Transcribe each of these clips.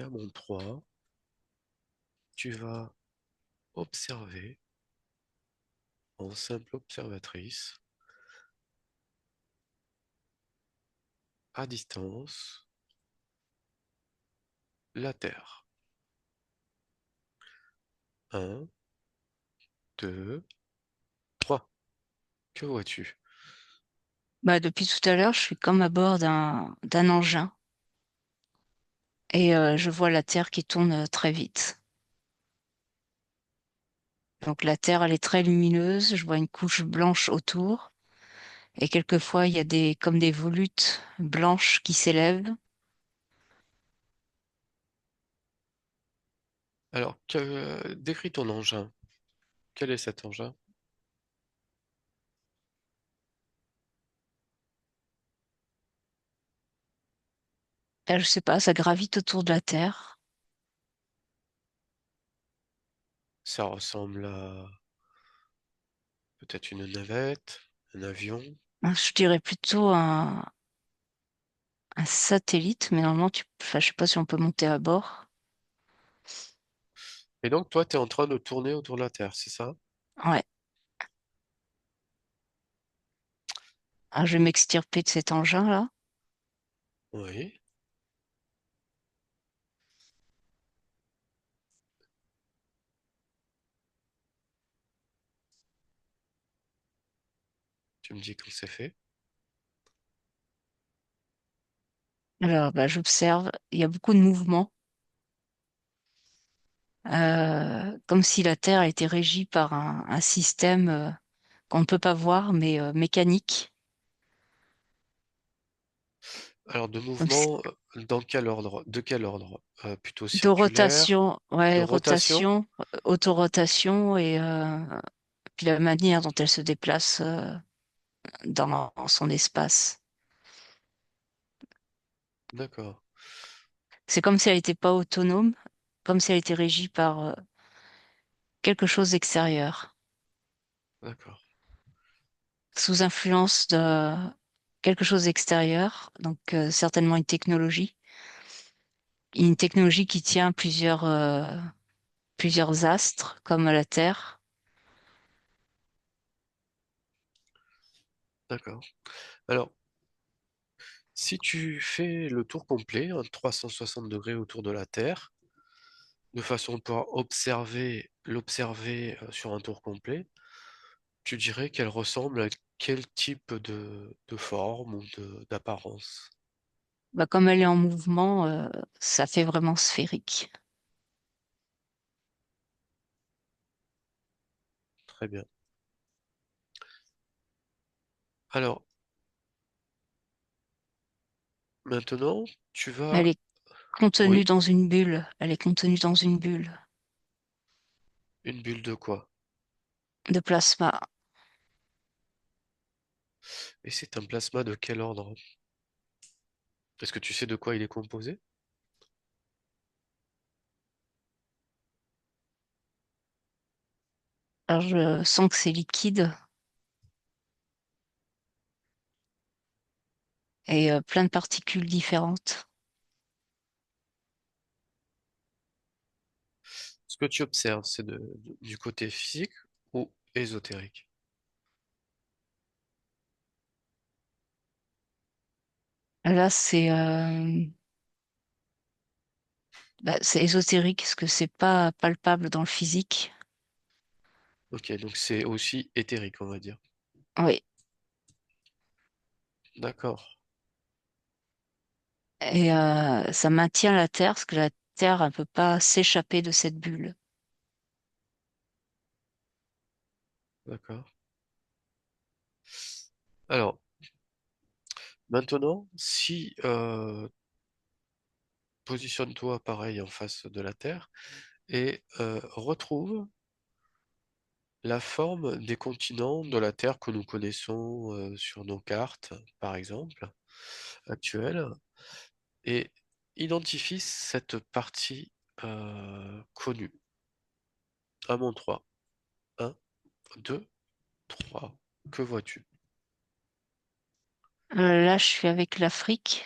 Et à mon 3, tu vas observer en simple observatrice, à distance, la Terre. Un, 2, 3. Que vois-tu? Bah, depuis tout à l'heure, je suis comme à bord d'un engin et je vois la Terre qui tourne très vite. Donc la Terre, elle est très lumineuse, je vois une couche blanche autour et quelquefois il y a des comme des volutes blanches qui s'élèvent. Alors, décris ton engin. Quel est cet engin? Là, je sais pas, ça gravite autour de la Terre. Ça ressemble à peut-être une navette, un avion. Je dirais plutôt un satellite, mais normalement, enfin, je sais pas si on peut monter à bord. Et donc, toi, tu es en train de tourner autour de la Terre, c'est ça? Ouais. Alors, je vais m'extirper de cet engin-là. Oui. Tu me dis quand c'est fait. Alors, bah, j'observe, il y a beaucoup de mouvements. Comme si la Terre était régie par un système qu'on ne peut pas voir, mais mécanique, Alors, de comme si- mouvement, dans quel ordre? De quel ordre? Plutôt de circulaire, rotation, de ouais, rotation? rotation, autorotation et puis la manière dont elle se déplace dans son espace. D'accord, C'est comme si elle n'était pas autonome, comme si elle était régie par quelque chose d'extérieur, d'accord. sous influence de quelque chose d'extérieur, donc certainement une technologie qui tient plusieurs astres comme la Terre. D'accord. Alors, si tu fais le tour complet, un 360 degrés autour de la Terre, de façon à pouvoir l'observer sur un tour complet, tu dirais qu'elle ressemble à quel type de forme ou d'apparence? Bah, comme elle est en mouvement, ça fait vraiment sphérique. Très bien. Alors, maintenant, tu Elle vas... est contenue Oui, dans une bulle. Elle est contenue dans une bulle une bulle de quoi? de plasma. Et c'est un plasma de quel ordre? Est-ce que tu sais de quoi il est composé? Alors je sens que c'est liquide et plein de particules différentes. Ce que tu observes, c'est du côté physique ou ésotérique? Là, c'est ésotérique parce que c'est pas palpable dans le physique. Ok, donc c'est aussi éthérique, on va dire. Oui. D'accord, Et ça maintient la Terre parce que la Terre ne peut pas s'échapper de cette bulle. d'accord. Alors, maintenant, si positionne-toi pareil en face de la Terre et retrouve la forme des continents de la Terre que nous connaissons sur nos cartes, par exemple, actuelles, et identifie cette partie connue. À mon 3. 1, 2, 3. Que vois-tu? Là, je suis avec l'Afrique.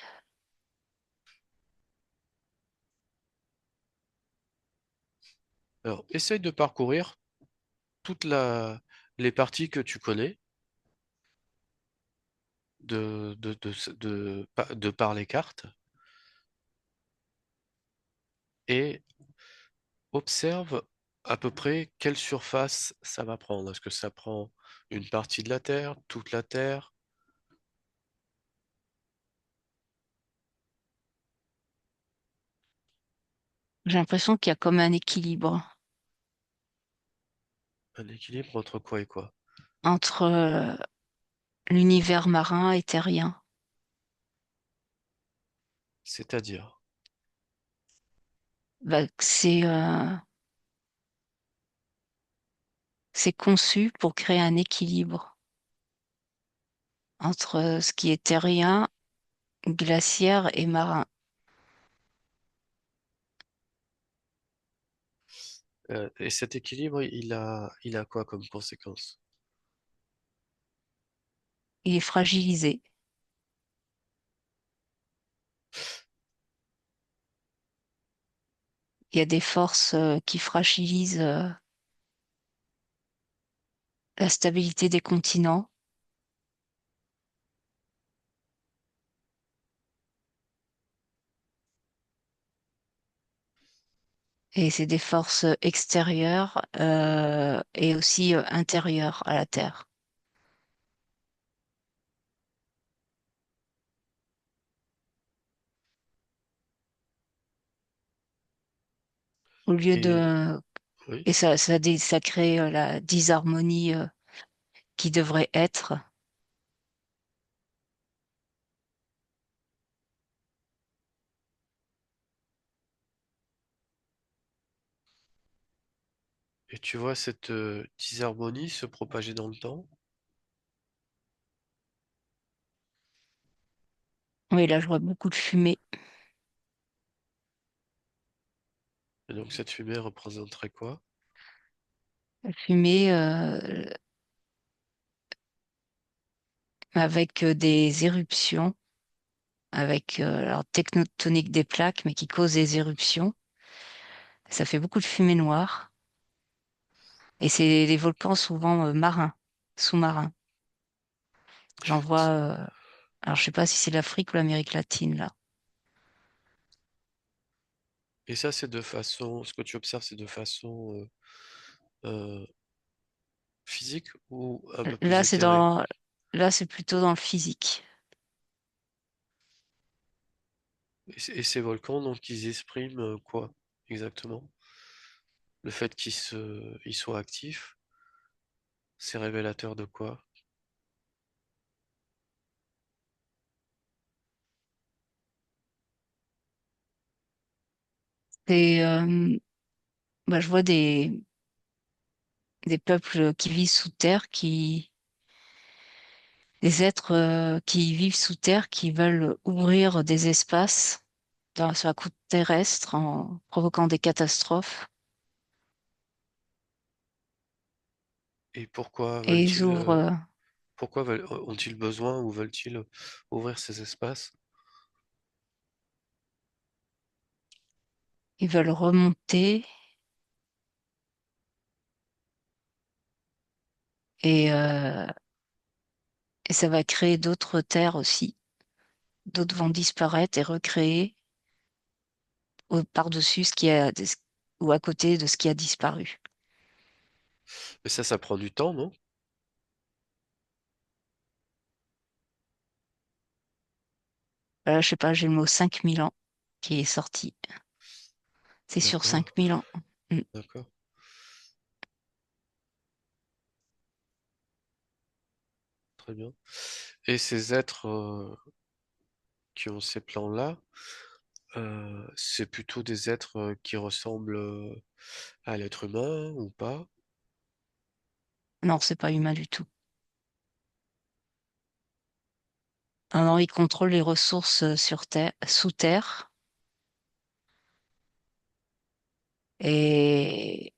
Alors, essaye de parcourir toutes les parties que tu connais de par les cartes et observe à peu près quelle surface ça va prendre. Est-ce que ça prend une partie de la Terre, toute la Terre, J'ai l'impression qu'il y a comme un équilibre un équilibre entre quoi et quoi? entre l'univers marin et terrien. C'est-à-dire, Bah, c'est conçu pour créer un équilibre entre ce qui est terrien, glaciaire et marin. et cet équilibre, il a quoi comme conséquence? Il est fragilisé. Il y a des forces qui fragilisent la stabilité des continents et c'est des forces extérieures et aussi intérieures à la Terre. Au lieu Et de oui, et ça crée la disharmonie qui devrait être. et tu vois cette disharmonie se propager dans le temps, Oui, là je vois beaucoup de fumée. et donc cette fumée représenterait quoi? La fumée avec des éruptions, avec alors, tectonique des plaques, mais qui cause des éruptions. Ça fait beaucoup de fumée noire. Et c'est des volcans souvent marins, sous-marins. J'en vois. Alors je sais pas si c'est l'Afrique ou l'Amérique latine là. Et ça, c'est de façon, ce que tu observes, c'est de façon euh, physique ou un peu plus Là c'est éthérée? dans, là c'est plutôt dans le physique. Et ces volcans, donc, ils expriment quoi exactement? Le fait ils soient actifs, c'est révélateur de quoi? Et bah, je vois des peuples qui vivent sous terre, des êtres qui vivent sous terre, qui veulent ouvrir des espaces sur la croûte terrestre en provoquant des catastrophes. Et pourquoi Et ils veulent-ils, ouvrent, ont-ils besoin ou veulent-ils ouvrir ces espaces? ils veulent remonter et, euh, et ça va créer d'autres terres aussi. D'autres vont disparaître et recréer par-dessus ou à côté de ce qui a disparu. Mais ça prend du temps, non? Je sais pas, j'ai le mot 5000 ans qui est sorti. C'est sur D'accord, 5000 ans. Mm. d'accord, très bien. Et ces êtres qui ont ces plans-là, c'est plutôt des êtres qui ressemblent à l'être humain ou pas? Non, c'est pas humain du tout. Non, non, ils contrôlent les ressources sur terre, sous terre et,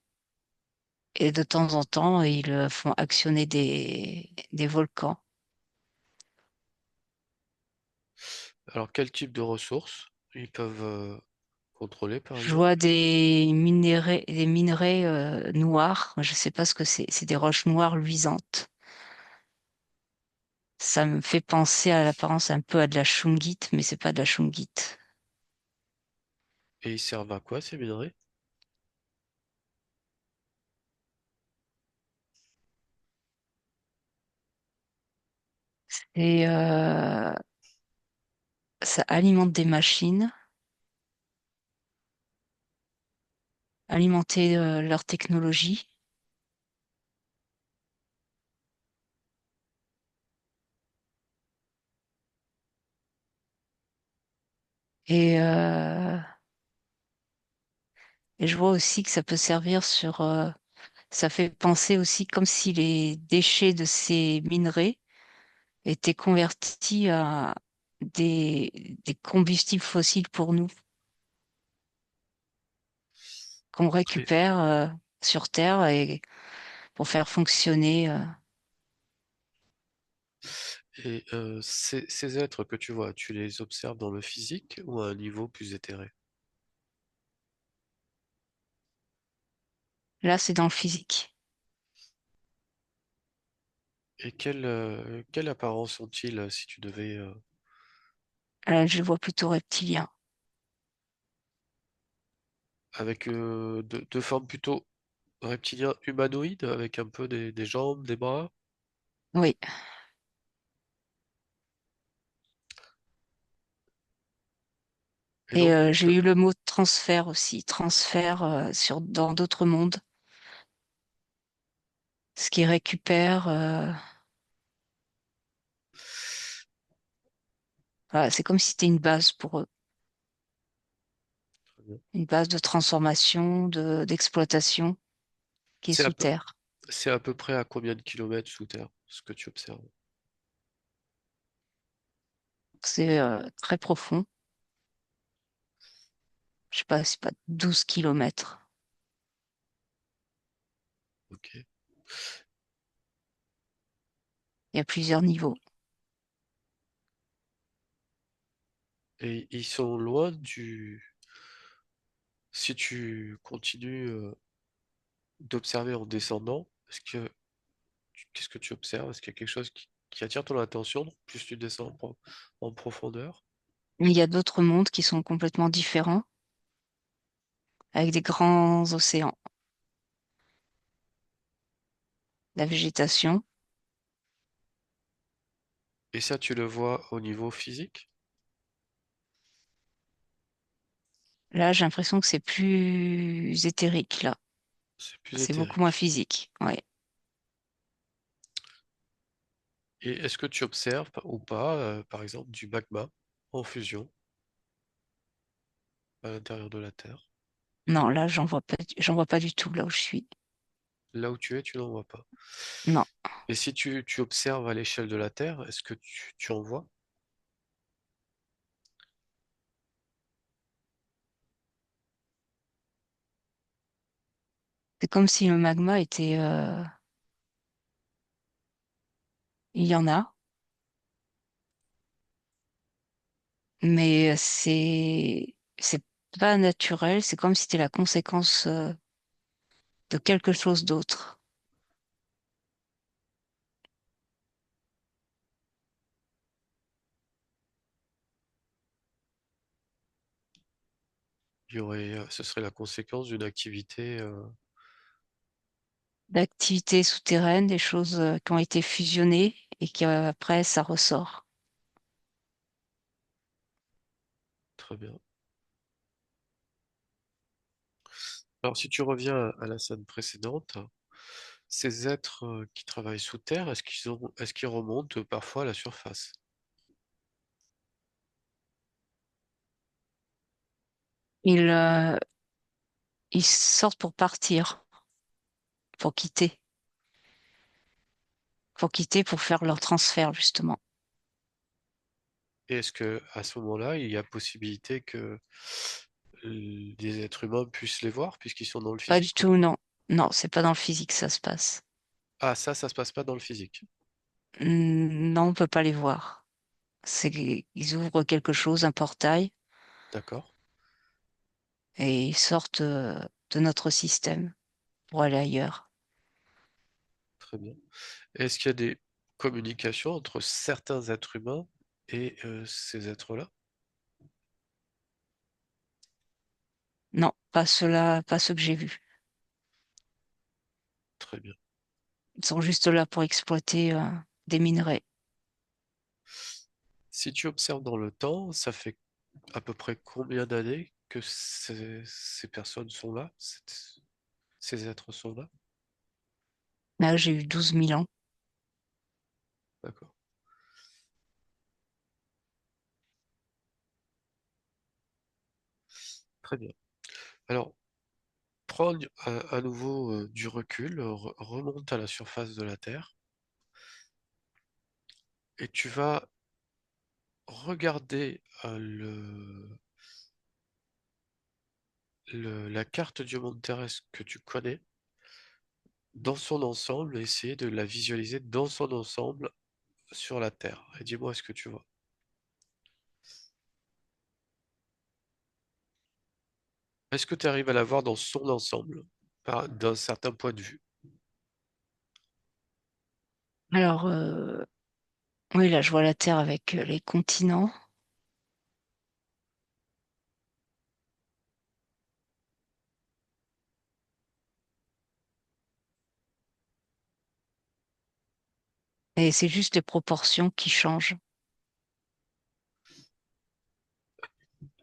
et de temps en temps, ils font actionner des volcans. Alors, quel type de ressources ils peuvent contrôlés, par Je vois exemple? des minerais noirs. Je sais pas ce que c'est. C'est des roches noires luisantes. Ça me fait penser à l'apparence un peu à de la shungite, mais c'est pas de la shungite. Et ils servent à quoi, ces minerais? Et ça alimente des machines, alimenter leur technologie. Et, euh, et je vois aussi que ça peut servir ça fait penser aussi comme si les déchets de ces minerais étaient convertis à des combustibles fossiles pour nous, qu'on Très. récupère sur Terre et pour faire fonctionner. Et ces êtres que tu vois, tu les observes dans le physique ou à un niveau plus éthéré? Là, c'est dans le physique. Et quelle apparence ont-ils si tu devais... Là, je le vois plutôt reptilien. avec de formes plutôt reptiliens humanoïdes, avec un peu des jambes, des bras? Oui. Et Et donc, j'ai eu le mot transfert aussi, transfert dans d'autres mondes, ce qui récupère. Voilà, c'est comme si c'était une base pour eux, une base de transformation, d'exploitation qui est c'est à sous peu, terre. c'est à peu près à combien de kilomètres sous terre, ce que tu observes? C'est très profond. Je sais pas, c'est pas 12 kilomètres. Ok. Il y a plusieurs niveaux. Et ils sont loin du... Si tu continues d'observer en descendant, qu'est-ce que tu observes? Est-ce qu'il y a quelque chose qui attire ton attention plus tu descends en profondeur? Mais il y a d'autres mondes qui sont complètement différents, avec des grands océans, la végétation. Et ça, tu le vois au niveau physique? Là, j'ai l'impression que c'est plus éthérique, là. C'est plus C'est beaucoup moins éthérique. physique. Ouais. Et est-ce que tu observes ou pas, par exemple, du magma en fusion à l'intérieur de la Terre? Non, là, j'en vois pas du tout là où je suis. Là où tu es, tu n'en vois pas. Non. Et si tu observes à l'échelle de la Terre, est-ce que tu en vois? C'est comme si le magma était. Il y en a, mais c'est pas naturel. C'est comme si c'était la conséquence de quelque chose d'autre. Ce serait la conséquence d'une activité. D'activités souterraines, des choses qui ont été fusionnées et qui après ça ressort. Très bien. Alors, si tu reviens à la scène précédente, ces êtres qui travaillent sous terre, est-ce qu'ils remontent parfois à la surface? Ils, euh, ils sortent pour partir, pour quitter, pour faire leur transfert justement. Et est-ce que à ce moment-là, il y a possibilité que des êtres humains puissent les voir puisqu'ils sont dans le Pas du physique ou tout, pas? non. Non, c'est pas dans le physique ça se passe. Ah, ça se passe pas dans le physique. Non, on peut pas les voir. Ils ouvrent quelque chose, un portail, D'accord. et ils sortent de notre système pour aller ailleurs. Très bien. Est-ce qu'il y a des communications entre certains êtres humains et ces êtres-là? Non, pas ceux-là, pas ceux que j'ai vus. Très bien. Ils sont juste là pour exploiter des minerais. Si tu observes dans le temps, ça fait à peu près combien d'années que ces personnes sont là, ces êtres sont là? Là, j'ai eu 12 000 ans. D'accord. Très bien. Alors, prends à nouveau du recul, remonte à la surface de la Terre et tu vas regarder la carte du monde terrestre que tu connais dans son ensemble et essayer de la visualiser dans son ensemble sur la Terre. Et dis-moi ce que tu vois. Est-ce que tu arrives à la voir dans son ensemble, d'un certain point de vue? Alors, oui, là, je vois la Terre avec les continents. Et c'est juste les proportions qui changent.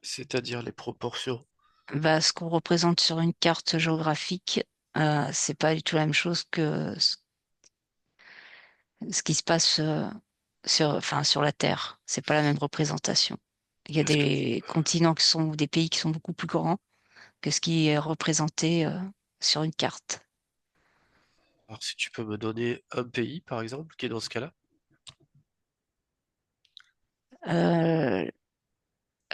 C'est-à-dire les proportions. Bah, ce qu'on représente sur une carte géographique, c'est pas du tout la même chose que ce qui se passe enfin, sur la Terre. C'est pas la même représentation. Il y a Est-ce que, des continents qui sont, ou des pays qui sont beaucoup plus grands que ce qui est représenté sur une carte. alors si tu peux me donner un pays, par exemple, qui est dans ce cas-là? Euh,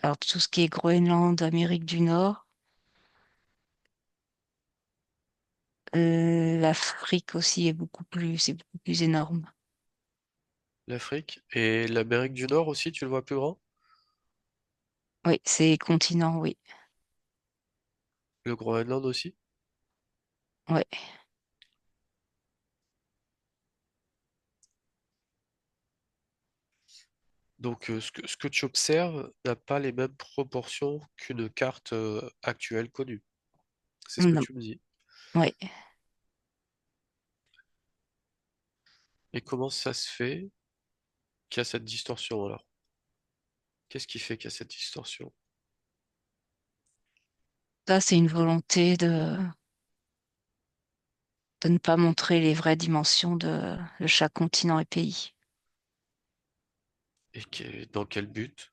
alors, tout ce qui est Groenland, Amérique du Nord, l'Afrique aussi est c'est beaucoup plus énorme. L'Afrique et l'Amérique du Nord aussi, tu le vois plus grand? Oui, c'est continent, oui. Le Groenland aussi? Ouais. Donc ce que tu observes n'a pas les mêmes proportions qu'une carte actuelle connue. C'est ce que Non, tu me dis. ouais. Et comment ça se fait qu'il y a cette distorsion alors? Qu'est-ce qui fait qu'il y a cette distorsion? Ça, c'est une volonté de ne pas montrer les vraies dimensions de chaque continent et pays. Et dans quel but?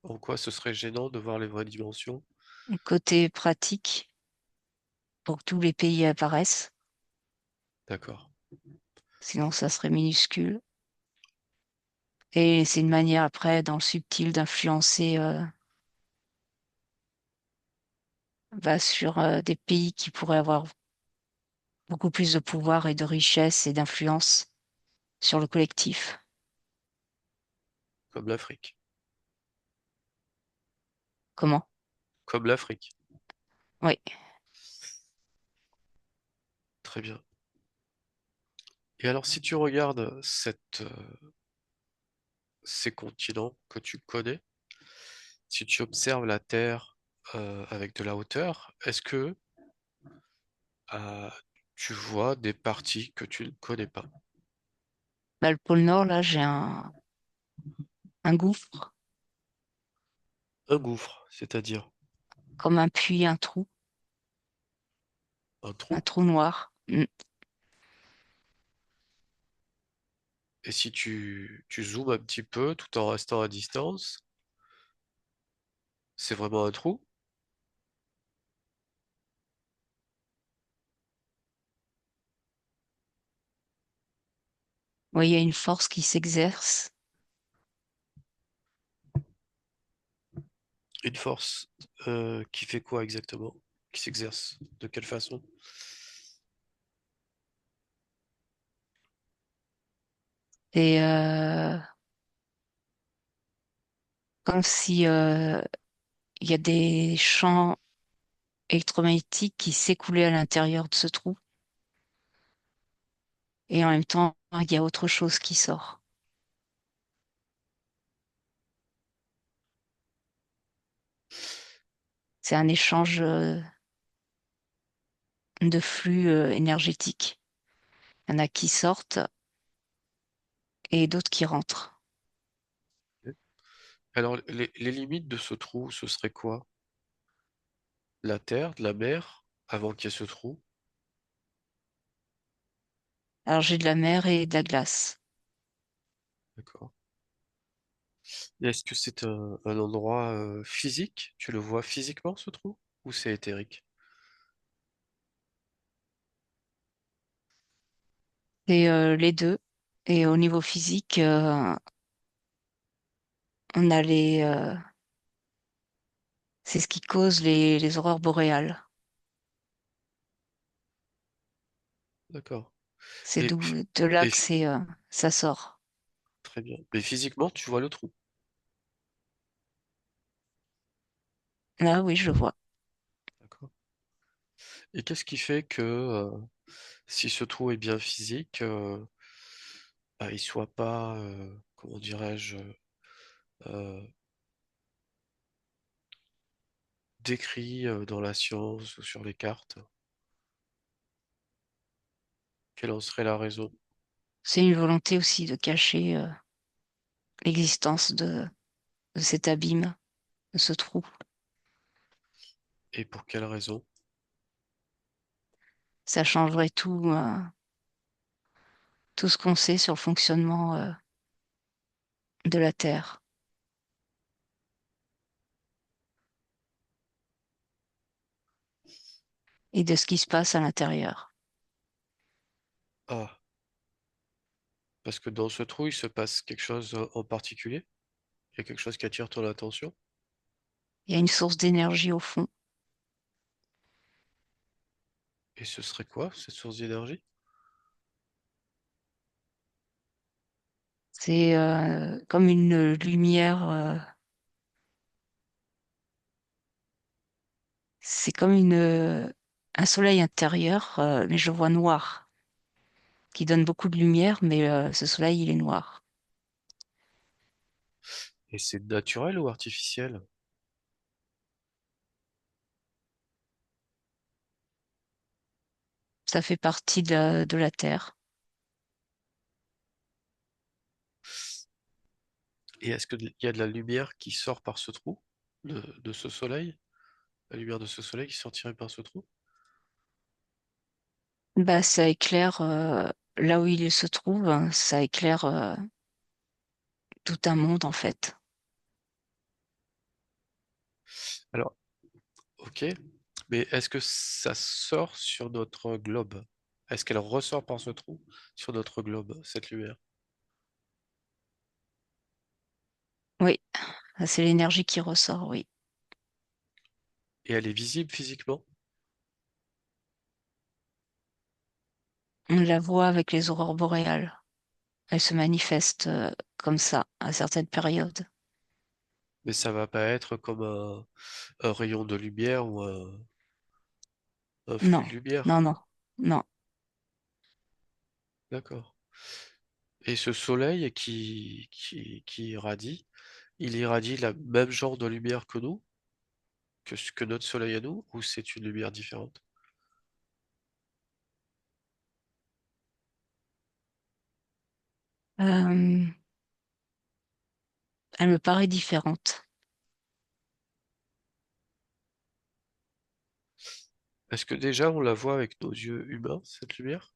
En quoi ce serait gênant de voir les vraies dimensions? Côté pratique, pour que tous les pays apparaissent, D'accord. sinon ça serait minuscule. Et c'est une manière après, dans le subtil, d'influencer sur des pays qui pourraient avoir beaucoup plus de pouvoir et de richesse et d'influence sur le collectif. Comme l'Afrique. Comment? Comme l'Afrique. Oui. Très bien. Et alors, si tu regardes ces continents que tu connais, si tu observes la Terre avec de la hauteur, est-ce que euh, tu vois des parties que tu ne connais pas? Bah, le pôle Nord, là, j'ai un gouffre, Un gouffre, c'est-à-dire comme un puits, un un trou. trou noir. Mm. Et si tu zoomes un petit peu tout en restant à distance, c'est vraiment un trou. Oui, il y a une force qui s'exerce. Une force qui fait quoi exactement? Qui s'exerce de quelle façon? Et comme si il y a des champs électromagnétique qui s'écoulait à l'intérieur de ce trou. Et en même temps, il y a autre chose qui sort. C'est un échange de flux énergétiques. Il y en a qui sortent et d'autres qui rentrent. Alors, les limites de ce trou, ce serait quoi? La terre, de la mer, avant qu'il y ait ce trou? Alors j'ai de la mer et de la glace. D'accord. Et est-ce que c'est un endroit physique? Tu le vois physiquement, ce trou? Ou c'est éthérique? C'est les deux. Et au niveau physique, on a c'est ce qui cause les aurores boréales. D'accord. C'est Mais, d'où, de là mais que ça sort. très bien. Mais physiquement, tu vois le trou. Là, oui, je le vois. D'accord. Et qu'est-ce qui fait que si ce trou est bien physique, bah, il soit pas, comment dirais-je, euh, décrit dans la science ou sur les cartes? Quelle en serait la raison? C'est une volonté aussi de cacher l'existence de cet abîme, de ce trou. Et pour quelle raison? Ça changerait tout ce qu'on sait sur le fonctionnement de la Terre et de ce qui se passe à l'intérieur. Ah, parce que dans ce trou, il se passe quelque chose en particulier? Il y a quelque chose qui attire ton attention? Il y a une source d'énergie au fond. Et ce serait quoi, cette source d'énergie? C'est comme une lumière, c'est comme un soleil intérieur, mais je vois noir, qui donne beaucoup de lumière, mais ce soleil, il est noir. Et c'est naturel ou artificiel? Ça fait partie de la Terre. Et est-ce qu'il y a de la lumière qui sort par ce trou de ce soleil? La lumière de ce soleil qui sortirait par ce trou? Bah, ça éclaire là où il se trouve, hein, ça éclaire tout un monde en fait. Alors, ok, mais est-ce que ça sort sur notre globe? Est-ce qu'elle ressort par ce trou sur notre globe, cette lumière? Oui, c'est l'énergie qui ressort, oui. Et elle est visible physiquement? On la voit avec les aurores boréales. Elle se manifeste comme ça à certaines périodes. Mais ça va pas être comme un rayon de lumière ou un flux Non, de non, lumière. non, non. D'accord. Et ce soleil qui irradie, il irradie le même genre de lumière que nous, que notre soleil à nous, ou c'est une lumière différente? Euh, Elle me paraît différente. Est-ce que déjà on la voit avec nos yeux humains, cette lumière?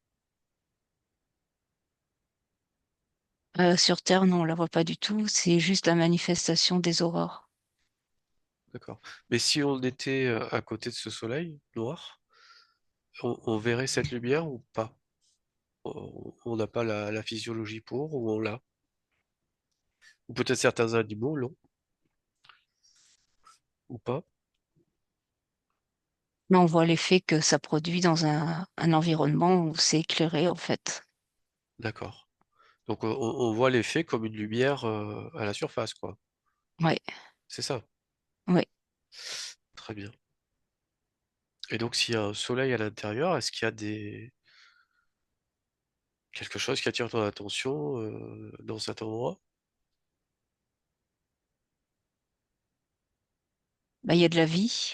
Sur Terre, non, on la voit pas du tout. C'est juste la manifestation des aurores. D'accord. Mais si on était à côté de ce soleil noir, on verrait cette lumière ou pas? On n'a pas la physiologie pour, ou on l'a? Ou peut-être certains animaux l'ont, ou pas? Mais on voit l'effet que ça produit dans un environnement où c'est éclairé en fait. D'accord. Donc on voit l'effet comme une lumière à la surface, quoi. Oui, C'est ça. oui. Très bien. Et donc, s'il y a un soleil à l'intérieur, est-ce qu'il y a quelque chose qui attire ton attention dans cet endroit? Bah, il y a de la vie,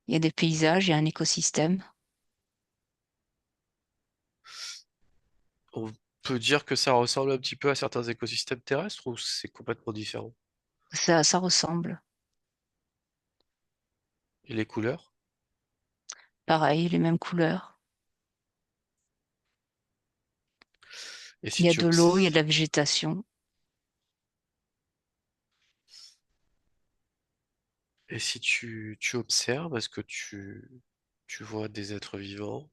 il y a des paysages, il y a un écosystème. On peut dire que ça ressemble un petit peu à certains écosystèmes terrestres ou c'est complètement différent? Ça ressemble. Et les couleurs? Pareil, les mêmes couleurs. Et si Il y a tu de l'eau, il y a de obs- la végétation. et si tu observes, est-ce que tu vois des êtres vivants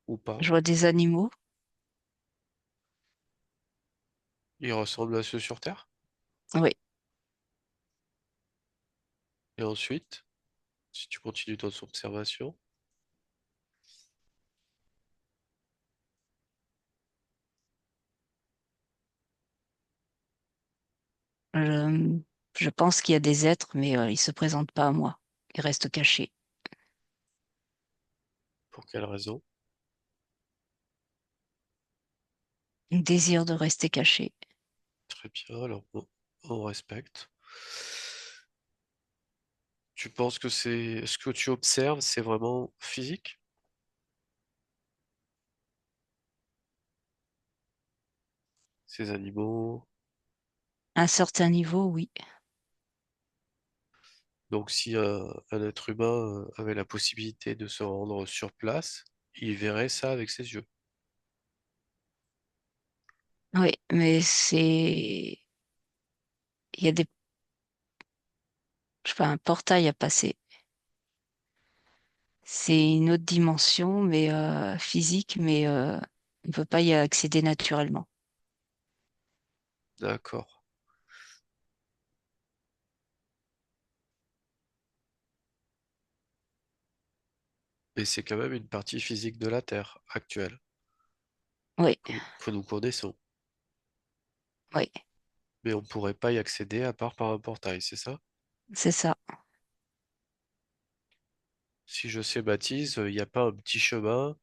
ou pas? Je vois des animaux. Ils ressemblent à ceux sur Terre? Oui, Et ensuite, si tu continues ton observation, je, je pense qu'il y a des êtres, mais ils se présentent pas à moi. Ils restent cachés. pour quelle raison? Ils désirent de rester cachés. Très bien, alors on respecte. Tu penses que c'est ce que tu observes, c'est vraiment physique, ces animaux? À un certain niveau, oui. Donc si un être humain avait la possibilité de se rendre sur place, il verrait ça avec ses yeux. Oui, mais il y a je sais pas, un portail à passer. C'est une autre dimension, mais physique, mais on ne peut pas y accéder naturellement. D'accord. Mais c'est quand même une partie physique de la Terre actuelle Oui, que nous connaissons. oui, Mais on ne pourrait pas y accéder à part par un portail, c'est ça? c'est ça. Si je sais baptise, il n'y a pas un petit chemin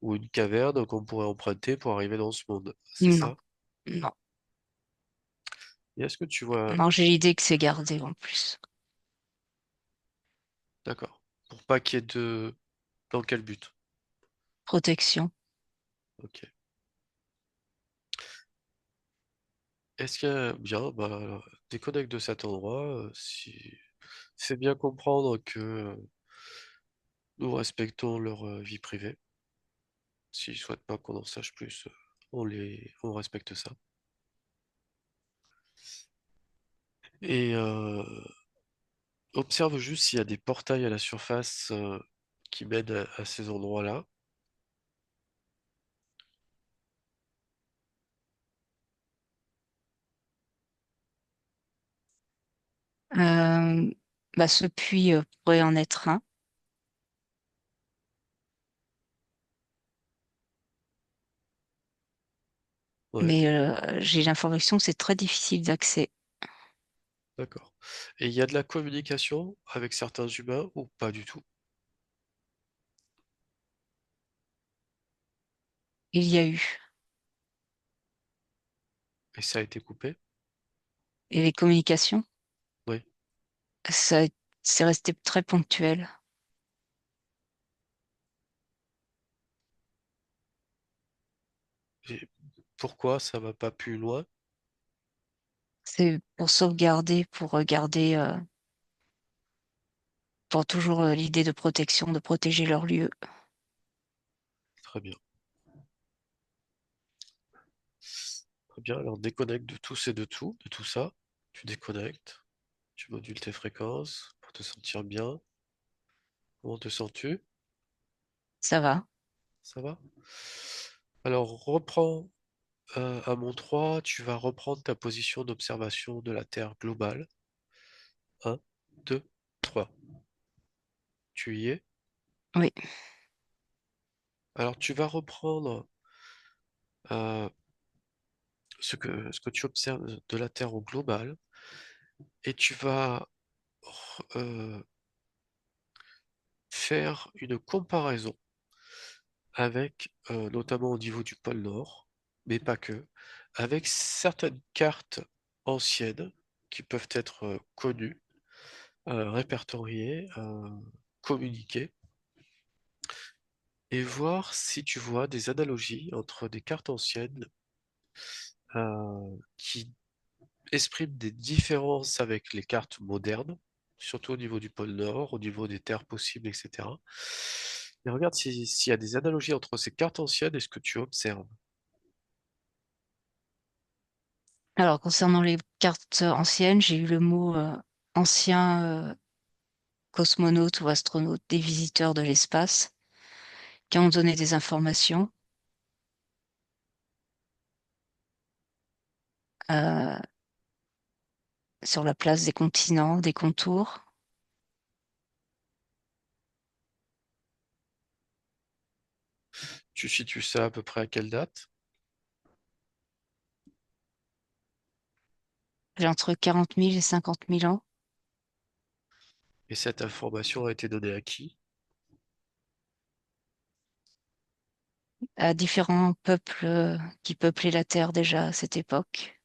ou une caverne qu'on pourrait emprunter pour arriver dans ce monde, c'est Non, ça? non, Et est-ce que tu vois... non, j'ai l'idée que c'est gardé en plus. D'accord. Pour pas qu'il y ait de... Dans quel but? Protection. Ok. Est-ce qu'il y a... Bien, bah, déconnecte de cet endroit. Si... C'est bien comprendre que nous respectons leur vie privée. S'ils souhaitent pas qu'on en sache plus, on respecte ça. Et observe juste s'il y a des portails à la surface qui mènent à ces endroits-là. Euh, Bah, ce puits pourrait en être un, Ouais, mais j'ai l'information que c'est très difficile d'accès. d'accord. Et il y a de la communication avec certains humains ou pas du tout? Il y a eu. Et ça a été coupé? Et les communications, Oui. ça, c'est resté très ponctuel. Et pourquoi ça va pas plus loin? C'est pour sauvegarder, pour garder, pour toujours l'idée de protection, de protéger leur lieu. Très bien. Très bien. Alors déconnecte de tous et de tout ça. Tu déconnectes. Tu modules tes fréquences pour te sentir bien. Comment te sens-tu? Ça va? Ça va? Alors reprends à mon 3, tu vas reprendre ta position d'observation de la Terre globale. Un, 2, 3. Tu y es? Oui. Alors tu vas reprendre euh, ce que tu observes de la Terre au global et tu vas faire une comparaison avec, notamment au niveau du pôle Nord, mais pas que, avec certaines cartes anciennes qui peuvent être connues, répertoriées, communiquées, et voir si tu vois des analogies entre des cartes anciennes qui expriment des différences avec les cartes modernes, surtout au niveau du pôle Nord, au niveau des terres possibles, etc. Et regarde s'il y a des analogies entre ces cartes anciennes et ce que tu observes. Alors, concernant les cartes anciennes, j'ai eu le mot ancien cosmonaute ou astronaute, des visiteurs de l'espace, qui ont donné des informations euh, sur la place des continents, des contours. Tu situes ça à peu près à quelle date? J'ai entre 40 000 et 50 000 ans, Et cette information a été donnée à qui? à différents peuples qui peuplaient la Terre déjà à cette époque.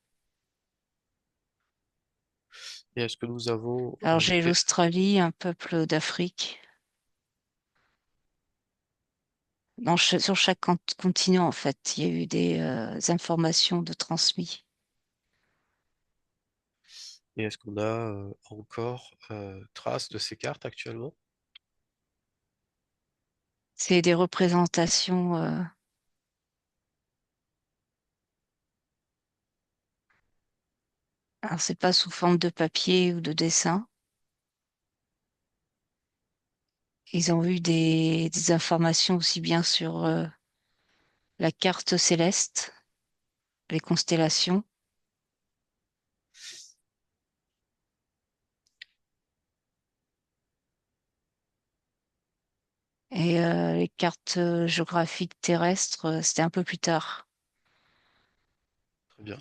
Et est-ce que nous avons Alors, j'ai l'Australie, un peuple d'Afrique. Sur chaque continent, en fait, il y a eu des informations de transmis. et est-ce qu'on a encore trace de ces cartes actuellement? C'est des représentations. Alors, c'est pas sous forme de papier ou de dessin. Ils ont eu des informations aussi bien sur la carte céleste, les constellations, et les cartes géographiques terrestres, c'était un peu plus tard. Très bien.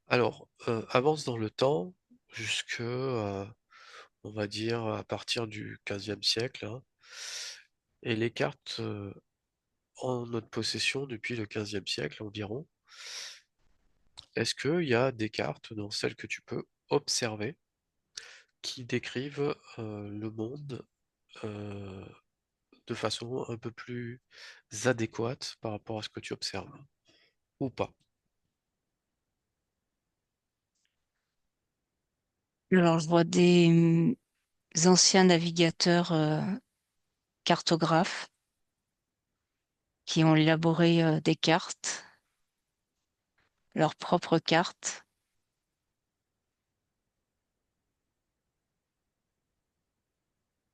Alors, avance dans le temps jusque, on va dire, à partir du 15e siècle, hein, et les cartes en notre possession depuis le 15e siècle environ. Est-ce qu'il y a des cartes dans celles que tu peux observer qui décrivent le monde euh, de façon un peu plus adéquate par rapport à ce que tu observes, ou pas? Alors, je vois des anciens navigateurs cartographes qui ont élaboré des cartes, leurs propres cartes.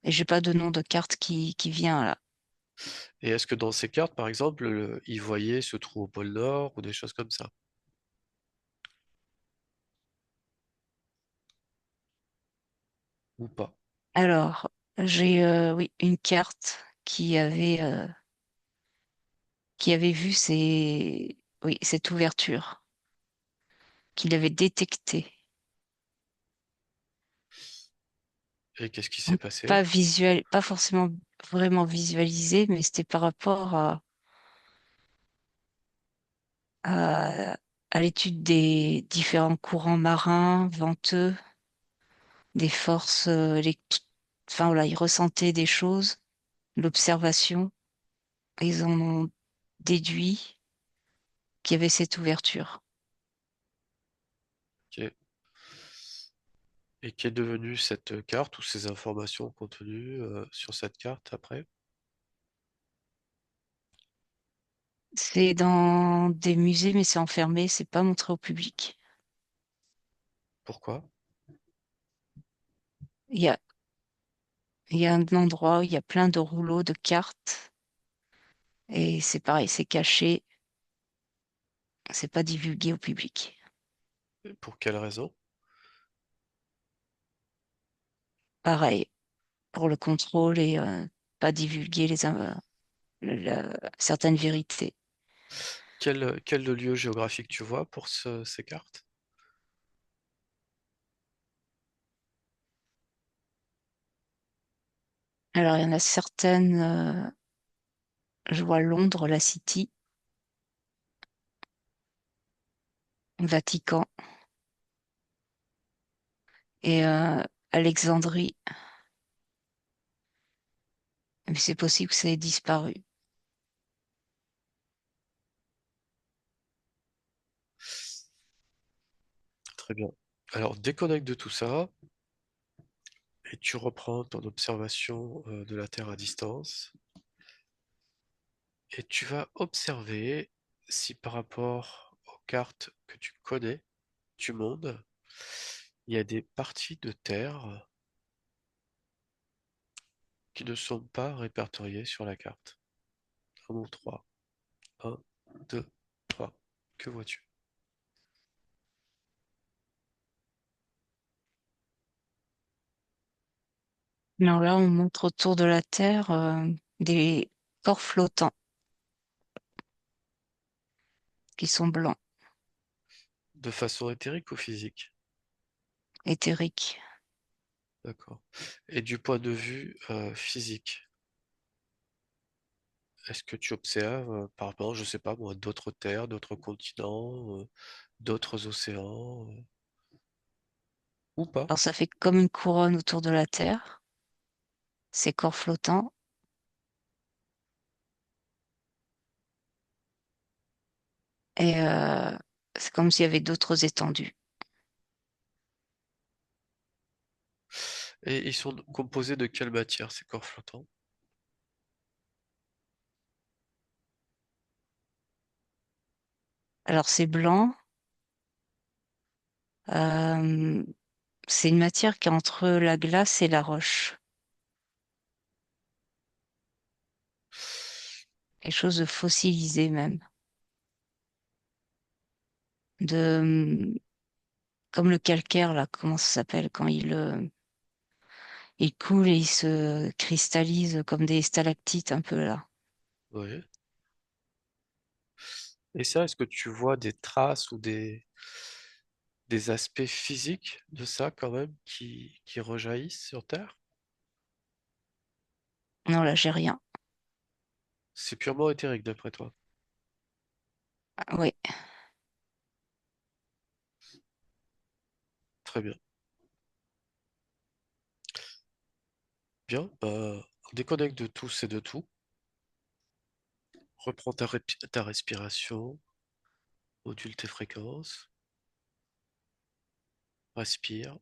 Et j'ai pas de nom de carte qui vient là. Et est-ce que dans ces cartes, par exemple, ils voyaient ce trou au pôle Nord ou des choses comme ça, ou pas? Alors, j'ai oui une carte qui avait vu oui cette ouverture, qu'il avait détectée. Et qu'est-ce qui s'est Donc, passé? pas visuel, pas forcément vraiment visualisée, mais c'était par rapport à, à l'étude des différents courants marins, venteux, des forces, enfin voilà, ils ressentaient des choses, l'observation, ils en ont déduit qu'il y avait cette ouverture. Ok. Et qu'est devenue cette carte ou ces informations contenues sur cette carte après? C'est dans des musées, mais c'est enfermé, c'est pas montré au public. Pourquoi? Il y a, il y a un endroit où il y a plein de rouleaux de cartes et c'est pareil, c'est caché, c'est pas divulgué au public. Pour quelle raison? Pareil, pour le contrôle et pas divulguer certaines vérités. Quel lieu géographique tu vois pour ces cartes? Alors, il y en a certaines, je vois Londres, la City, Vatican et Alexandrie. Mais c'est possible que ça ait disparu. Très bien. Alors, déconnecte de tout ça et tu reprends ton observation de la Terre à distance et tu vas observer si par rapport aux cartes que tu connais du monde, il y a des parties de Terre qui ne sont pas répertoriées sur la carte. Un ou trois. Un, deux, trois. Que vois-tu? Alors là, on montre autour de la Terre des corps flottants qui sont blancs, De façon éthérique ou physique? éthériques. D'accord. Et du point de vue physique, est-ce que tu observes, par rapport, je sais pas moi, d'autres terres, d'autres continents, d'autres océans, ou pas? Alors ça fait comme une couronne autour de la Terre, ces corps flottants. Et c'est comme s'il y avait d'autres étendues. Et ils sont composés de quelle matière, ces corps flottants? Alors c'est blanc, euh, c'est une matière qui est entre la glace et la roche. Quelque chose de fossilisé même. De, comme le calcaire, là, comment ça s'appelle, quand il coule et il se cristallise comme des stalactites un peu là. Oui. Et ça, est-ce que tu vois des traces ou des aspects physiques de ça quand même qui rejaillissent sur Terre? Non, là, j'ai rien. C'est purement éthérique d'après toi. Ah, oui. Très bien. Bien, déconnecte de tous et de tout. Reprends ta respiration, module tes fréquences, respire.